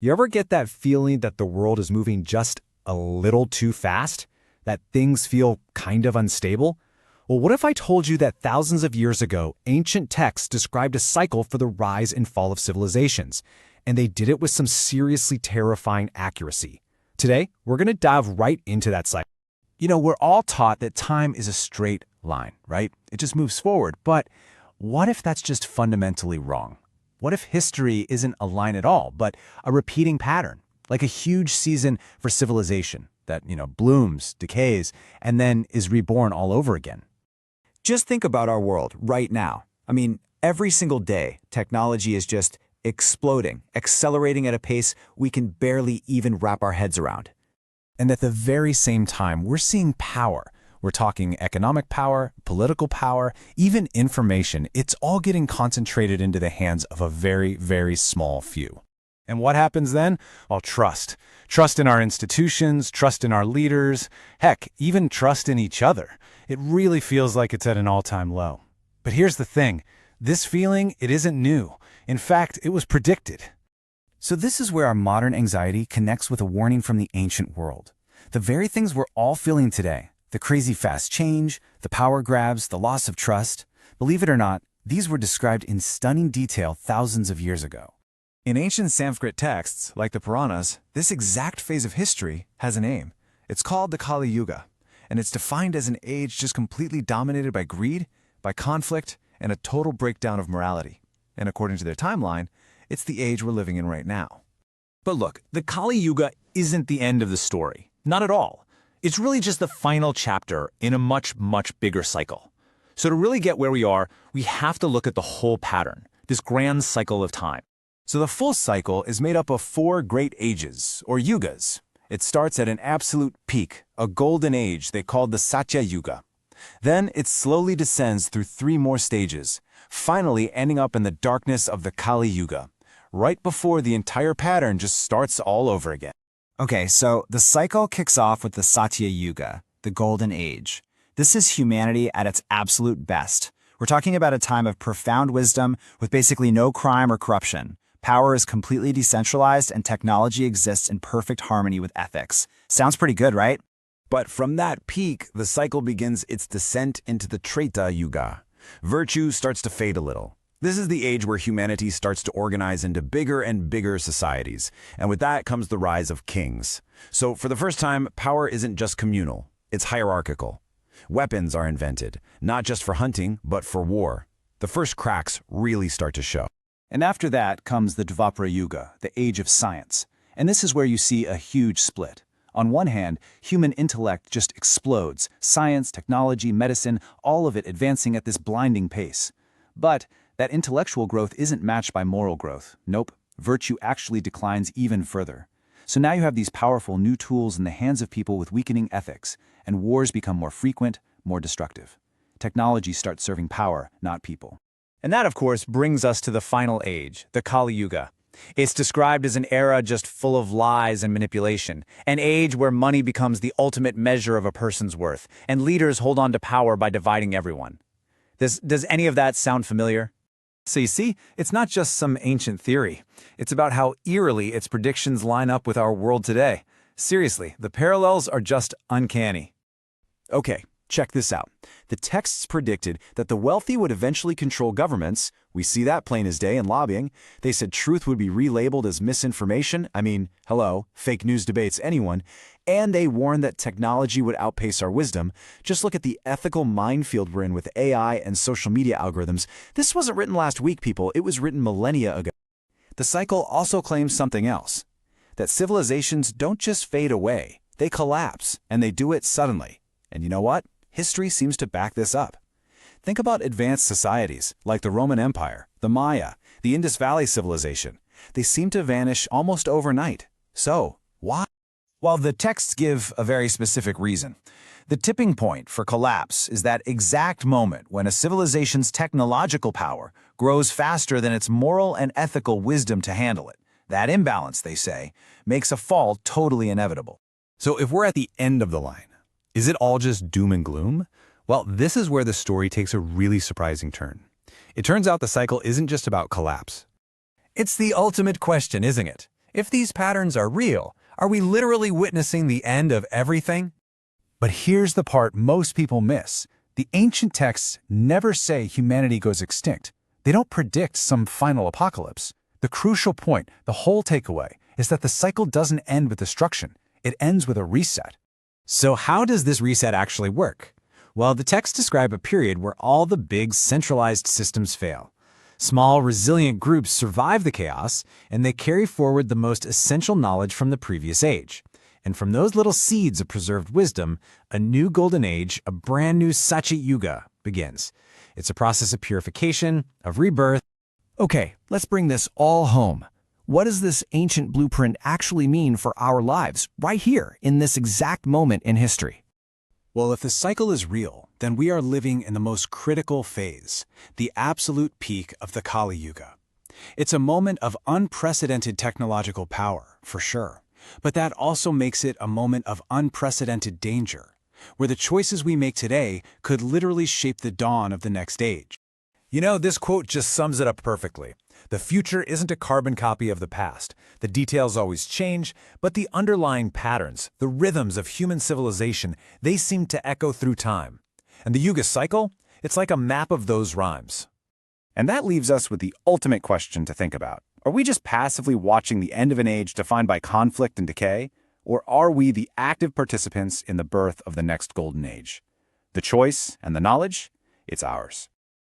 You ever get that feeling that the world is moving just a little too fast? That things feel kind of unstable? Well, what if I told you that thousands of years ago, ancient texts described a cycle for the rise and fall of civilizations, and they did it with some seriously terrifying accuracy? Today, we're going to dive right into that cycle. We're all taught that time is a straight line, right? It just moves forward. But what if that's just fundamentally wrong? What if history isn't a line at all, but a repeating pattern, like a huge season for civilization that, blooms, decays, and then is reborn all over again? Just think about our world right now. Every single day, technology is just exploding, accelerating at a pace we can barely even wrap our heads around. And at the very same time, we're seeing power. We're talking economic power, political power, even information. It's all getting concentrated into the hands of a very, very small few. And what happens then? Well, trust. Trust in our institutions, trust in our leaders, heck, even trust in each other. It really feels like it's at an all-time low. But here's the thing. This feeling, it isn't new. In fact, it was predicted. So this is where our modern anxiety connects with a warning from the ancient world. The very things we're all feeling today. The crazy fast change, the power grabs, the loss of trust. Believe it or not, these were described in stunning detail thousands of years ago. In ancient Sanskrit texts, like the Puranas, this exact phase of history has a name. It's called the Kali Yuga, and it's defined as an age just completely dominated by greed, by conflict, and a total breakdown of morality. And according to their timeline, it's the age we're living in right now. But look, the Kali Yuga isn't the end of the story. Not at all. It's really just the final chapter in a much, much bigger cycle. So to really get where we are, we have to look at the whole pattern, this grand cycle of time. So the full cycle is made up of 4 great ages, or yugas. It starts at an absolute peak, a golden age they called the Satya Yuga. Then it slowly descends through 3 more stages, finally ending up in the darkness of the Kali Yuga, right before the entire pattern just starts all over again. Okay, so the cycle kicks off with the Satya Yuga, the Golden Age. This is humanity at its absolute best. We're talking about a time of profound wisdom with basically no crime or corruption. Power is completely decentralized and technology exists in perfect harmony with ethics. Sounds pretty good, right? But from that peak, the cycle begins its descent into the Treta Yuga. Virtue starts to fade a little. This is the age where humanity starts to organize into bigger and bigger societies, and with that comes the rise of kings. So for the first time, power isn't just communal, it's hierarchical. Weapons are invented, not just for hunting, but for war. The first cracks really start to show. And after that comes the Dvapara Yuga, the age of science. And this is where you see a huge split. On one hand, human intellect just explodes. Science, technology, medicine, all of it advancing at this blinding pace. But that intellectual growth isn't matched by moral growth. Nope, virtue actually declines even further. So now you have these powerful new tools in the hands of people with weakening ethics, and wars become more frequent, more destructive. Technology starts serving power, not people. And that, of course, brings us to the final age, the Kali Yuga. It's described as an era just full of lies and manipulation, an age where money becomes the ultimate measure of a person's worth, and leaders hold on to power by dividing everyone. Does any of that sound familiar? So you see, it's not just some ancient theory. It's about how eerily its predictions line up with our world today. Seriously, the parallels are just uncanny. Okay, check this out. The texts predicted that the wealthy would eventually control governments. We see that plain as day in lobbying. They said truth would be relabeled as misinformation. Hello, fake news debates anyone. And they warned that technology would outpace our wisdom. Just look at the ethical minefield we're in with AI and social media algorithms. This wasn't written last week, people. It was written millennia ago. The cycle also claims something else, that civilizations don't just fade away. They collapse, and they do it suddenly. And you know what? History seems to back this up. Think about advanced societies like the Roman Empire, the Maya, the Indus Valley civilization. They seem to vanish almost overnight. So, why? Well, the texts give a very specific reason. The tipping point for collapse is that exact moment when a civilization's technological power grows faster than its moral and ethical wisdom to handle it. That imbalance, they say, makes a fall totally inevitable. So if we're at the end of the line, is it all just doom and gloom? Well, this is where the story takes a really surprising turn. It turns out the cycle isn't just about collapse. It's the ultimate question, isn't it? If these patterns are real, are we literally witnessing the end of everything? But here's the part most people miss. The ancient texts never say humanity goes extinct. They don't predict some final apocalypse. The crucial point, the whole takeaway, is that the cycle doesn't end with destruction. It ends with a reset. So how does this reset actually work? Well, the texts describe a period where all the big centralized systems fail. Small, resilient groups survive the chaos, and they carry forward the most essential knowledge from the previous age. And from those little seeds of preserved wisdom, a new golden age, a brand new Satya Yuga, begins. It's a process of purification, of rebirth. Okay, let's bring this all home. What does this ancient blueprint actually mean for our lives, right here, in this exact moment in history? Well, if the cycle is real, then we are living in the most critical phase, the absolute peak of the Kali Yuga. It's a moment of unprecedented technological power, for sure, but that also makes it a moment of unprecedented danger, where the choices we make today could literally shape the dawn of the next age. You know, this quote just sums it up perfectly. The future isn't a carbon copy of the past. The details always change, but the underlying patterns, the rhythms of human civilization, they seem to echo through time. And the Yuga Cycle? It's like a map of those rhymes. And that leaves us with the ultimate question to think about. Are we just passively watching the end of an age defined by conflict and decay? Or are we the active participants in the birth of the next golden age? The choice and the knowledge? It's ours.